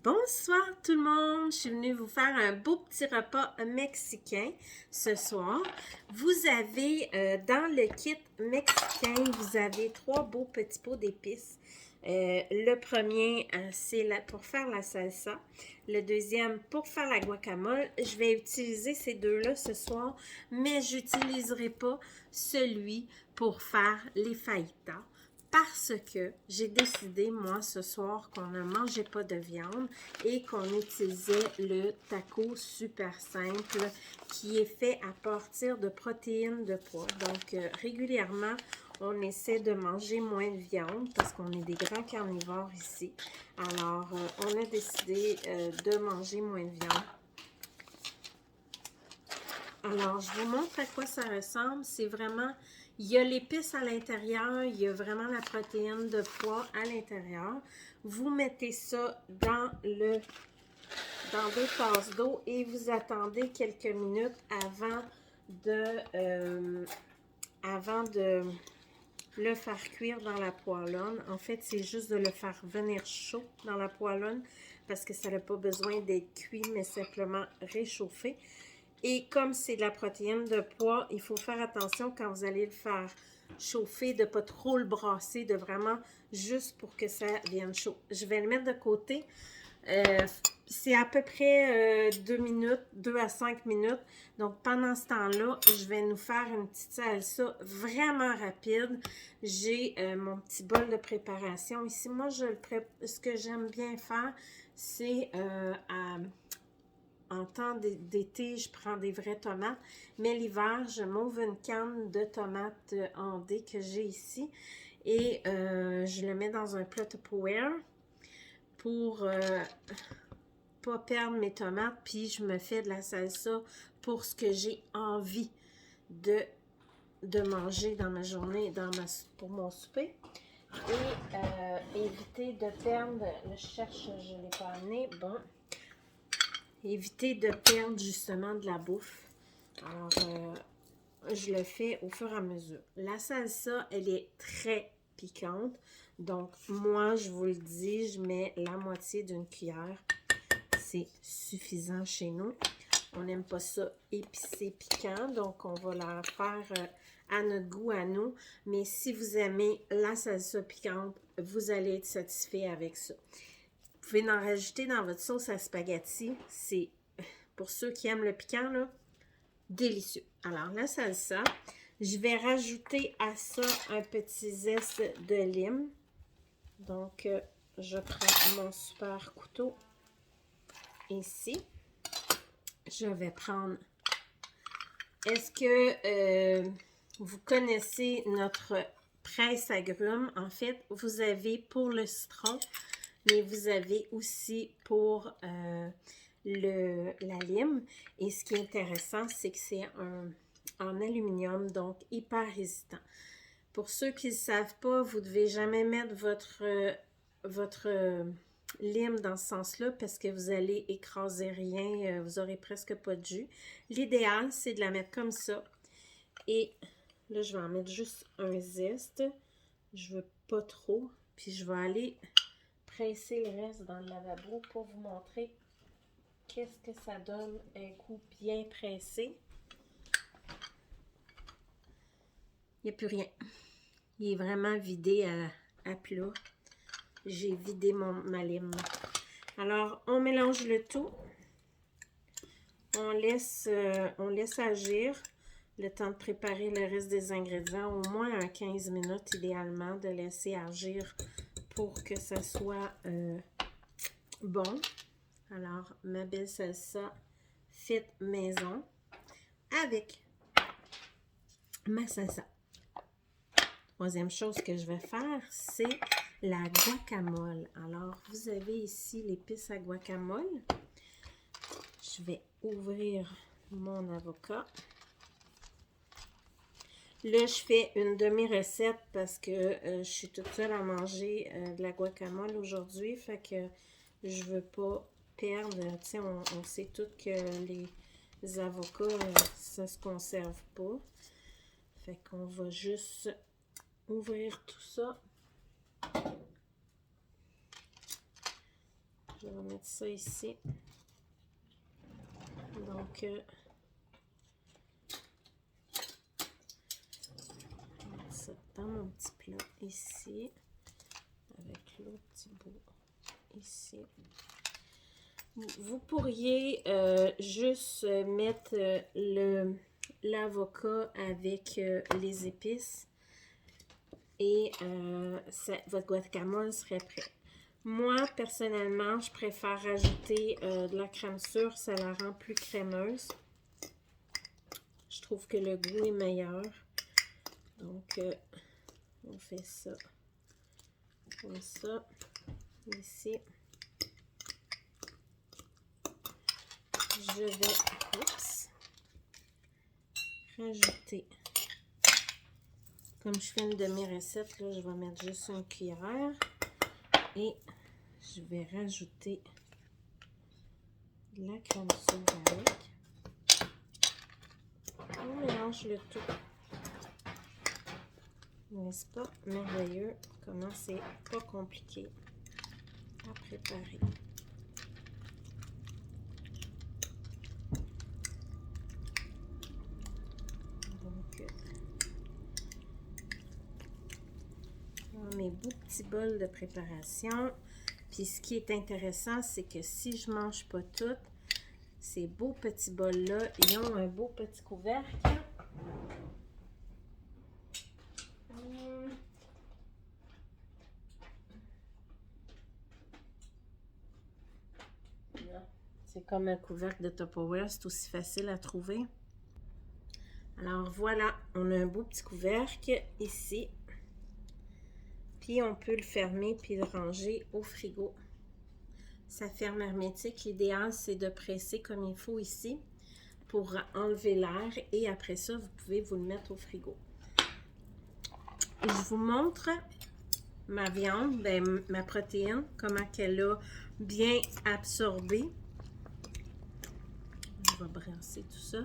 Bonsoir tout le monde, je suis venue vous faire un beau petit repas mexicain ce soir. Vous avez dans le kit mexicain, vous avez 3 beaux petits pots d'épices. Le premier, c'est pour faire la salsa. Le deuxième, pour faire la guacamole. Je vais utiliser ces deux-là ce soir, mais je n'utiliserai pas celui pour faire les fajitas. Parce que j'ai décidé, moi, ce soir, qu'on ne mangeait pas de viande et qu'on utilisait le taco super simple qui est fait à partir de protéines de pois. Donc, régulièrement, on essaie de manger moins de viande parce qu'on est des grands carnivores ici. Alors, on a décidé de manger moins de viande. Alors, je vous montre à quoi ça ressemble. C'est vraiment, il y a l'épice à l'intérieur, il y a vraiment la protéine de pois à l'intérieur. Vous mettez ça dans 2 tasses d'eau et vous attendez quelques minutes avant de le faire cuire dans la poêlonne. En fait, c'est juste de le faire venir chaud dans la poêlonne parce que ça n'a pas besoin d'être cuit, mais simplement réchauffé. Et comme c'est de la protéine de pois, il faut faire attention quand vous allez le faire chauffer, de ne pas trop le brasser, de vraiment juste pour que ça vienne chaud. Je vais le mettre de côté. C'est à peu près 2 minutes, 2 à 5 minutes. Donc, pendant ce temps-là, je vais nous faire une petite salsa vraiment rapide. J'ai mon petit bol de préparation. Ici, moi, ce que j'aime bien faire, c'est en temps d'été, je prends des vraies tomates, mais l'hiver, je m'ouvre une canne de tomates en dés que j'ai ici et je le mets dans un plat Tupperware pour pas perdre mes tomates, puis je me fais de la salsa pour ce que j'ai envie de manger dans ma journée, pour mon souper. Et éviter de perdre, je cherche, je ne l'ai pas amené, bon. Éviter de perdre justement de la bouffe. Alors, je le fais au fur et à mesure. La salsa, elle est très piquante. Donc, moi, je vous le dis, je mets la moitié d'une cuillère. C'est suffisant chez nous. On n'aime pas ça épicé, piquant. Donc, on va la faire à notre goût, à nous. Mais si vous aimez la salsa piquante, vous allez être satisfait avec ça. Vous pouvez en rajouter dans votre sauce à spaghetti. C'est, pour ceux qui aiment le piquant, là, délicieux. Alors, la salsa, je vais rajouter à ça un petit zeste de lime. Donc, je prends mon super couteau ici. Je vais prendre... Est-ce que vous connaissez notre presse agrumes? En fait, vous avez pour le citron, mais vous avez aussi pour la lime. Et ce qui est intéressant, c'est que c'est en aluminium, donc hyper résistant. Pour ceux qui ne le savent pas, vous ne devez jamais mettre votre lime dans ce sens-là parce que vous allez écraser rien, vous n'aurez presque pas de jus. L'idéal, c'est de la mettre comme ça. Et là, je vais en mettre juste un zeste. Je veux pas trop. Puis je vais aller presser le reste dans le lavabo pour vous montrer qu'est-ce que ça donne un coup bien pressé. Il n'y a plus rien. Il est vraiment vidé à plat. J'ai vidé ma lime. Alors, on mélange le tout. On laisse agir le temps de préparer le reste des ingrédients. Au moins 15 minutes, idéalement, de laisser agir pour que ça soit bon. Alors, ma belle salsa faite maison avec ma salsa. Troisième chose que je vais faire, c'est la guacamole. Alors, vous avez ici l'épice à guacamole. Je vais ouvrir mon avocat. Là, je fais une demi-recette parce que je suis toute seule à manger de la guacamole aujourd'hui. Fait que je veux pas perdre. Tu sais, on sait tous que les avocats, ça se conserve pas. Fait qu'on va juste ouvrir tout ça. Je vais mettre ça ici. Donc, je vais mettre ça dans mon petit plat ici, avec l'autre petit bout ici. Vous pourriez juste mettre l'avocat avec les épices et votre guacamole serait prêt. Moi, personnellement, je préfère rajouter de la crème sûre, ça la rend plus crémeuse. Je trouve que le goût est meilleur. Donc, on fait ça comme ça, ici. Je vais rajouter, comme je fais une demi-recette, là, je vais mettre juste une cuillère et je vais rajouter de la crème sûre avec. On mélange le tout. N'est-ce pas merveilleux? Comment c'est pas compliqué à préparer. Donc, dans mes beaux petits bols de préparation. Puis ce qui est intéressant, c'est que si je mange pas tout, ces beaux petits bols-là, ils ont un beau petit couvercle. C'est comme un couvercle de Tupperware, c'est aussi facile à trouver. Alors voilà, on a un beau petit couvercle ici. Puis on peut le fermer puis le ranger au frigo. Ça ferme hermétique. L'idéal, c'est de presser comme il faut ici pour enlever l'air. Et après ça, vous pouvez vous le mettre au frigo. Je vous montre ma viande, ma protéine, comment qu'elle a bien absorbé. Je vais brasser tout ça.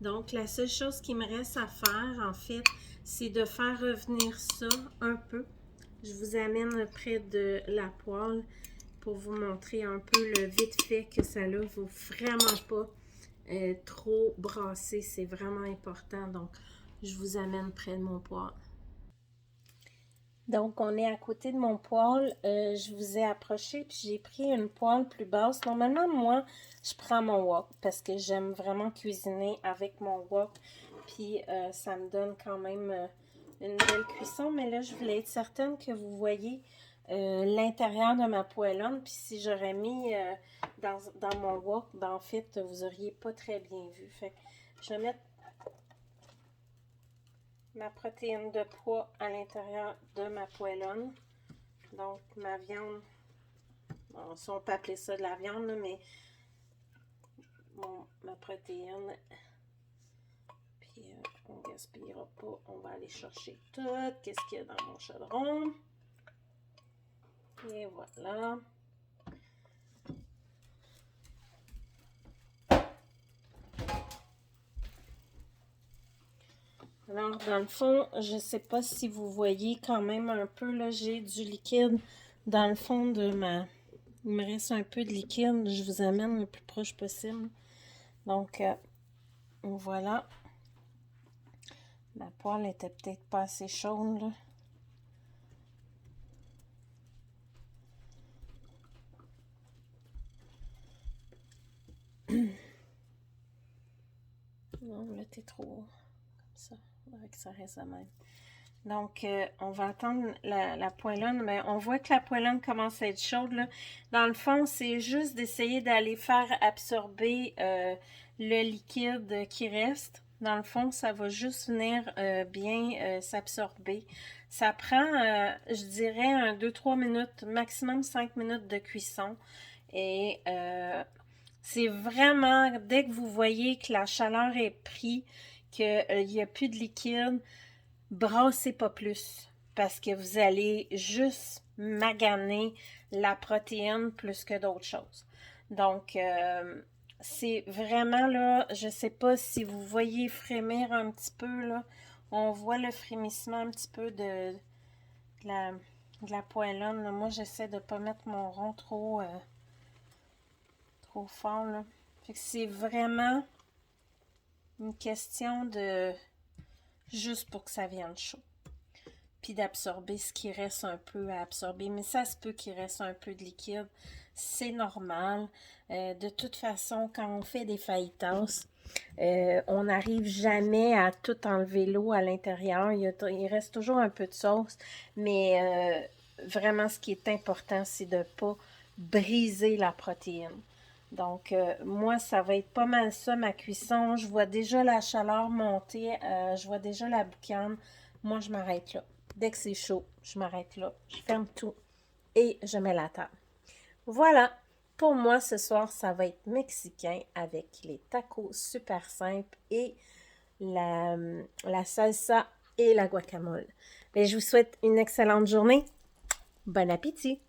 Donc, la seule chose qui me reste à faire, en fait, c'est de faire revenir ça un peu. Je vous amène près de la poêle pour vous montrer un peu le vite fait que ça ne vaut vraiment pas trop brasser. C'est vraiment important. Donc, je vous amène près de mon poêle. Donc, on est à côté de mon poêle. Je vous ai approché puis j'ai pris une poêle plus basse. Normalement, moi, je prends mon wok parce que j'aime vraiment cuisiner avec mon wok. Puis, ça me donne quand même une belle cuisson. Mais là, je voulais être certaine que vous voyez l'intérieur de ma poêlonne. Puis, si j'aurais mis dans mon wok, ben, en fait, vous n'auriez pas très bien vu. Fait que je vais mettre ma protéine de pois à l'intérieur de ma poêlonne. Donc, ma viande, bon, si on peut appeler ça de la viande, là, mais bon, ma protéine. Puis, on ne gaspillera pas. On va aller chercher tout. Qu'est-ce qu'il y a dans mon chaudron? Et voilà. Alors, dans le fond, je ne sais pas si vous voyez quand même un peu, là, j'ai du liquide dans le fond de ma... Il me reste un peu de liquide. Je vous amène le plus proche possible. Donc, voilà. Ma poêle était peut-être pas assez chaude, là. Non, là, t'es trop haut. Comme ça. Il faudrait que ça reste la même. Donc, on va attendre la poêlonne. Mais on voit que la poêlonne commence à être chaude, là. Dans le fond, c'est juste d'essayer d'aller faire absorber le liquide qui reste. Dans le fond, ça va juste venir bien s'absorber. Ça prend, je dirais, 2-3 minutes, maximum 5 minutes de cuisson. Et c'est vraiment, dès que vous voyez que la chaleur est prise, qu'il n'y a plus de liquide, brassez pas plus parce que vous allez juste maganer la protéine plus que d'autres choses. Donc, c'est vraiment là, je sais pas si vous voyez frémir un petit peu là, on voit le frémissement un petit peu de la poêlonne. Là. Moi, j'essaie de pas mettre mon rond trop trop fort, là. Fait que c'est vraiment une question de... juste pour que ça vienne chaud. Puis d'absorber ce qui reste un peu à absorber. Mais ça se peut qu'il reste un peu de liquide. C'est normal. De toute façon, quand on fait des fajitas, on n'arrive jamais à tout enlever l'eau à l'intérieur. Il reste toujours un peu de sauce. Mais vraiment, ce qui est important, c'est de ne pas briser la protéine. Donc, moi, ça va être pas mal ça, ma cuisson. Je vois déjà la chaleur monter. Je vois déjà la boucane. Moi, je m'arrête là. Dès que c'est chaud, je m'arrête là. Je ferme tout et je mets la table. Voilà. Pour moi, ce soir, ça va être mexicain avec les tacos super simples et la salsa et la guacamole. Mais je vous souhaite une excellente journée. Bon appétit!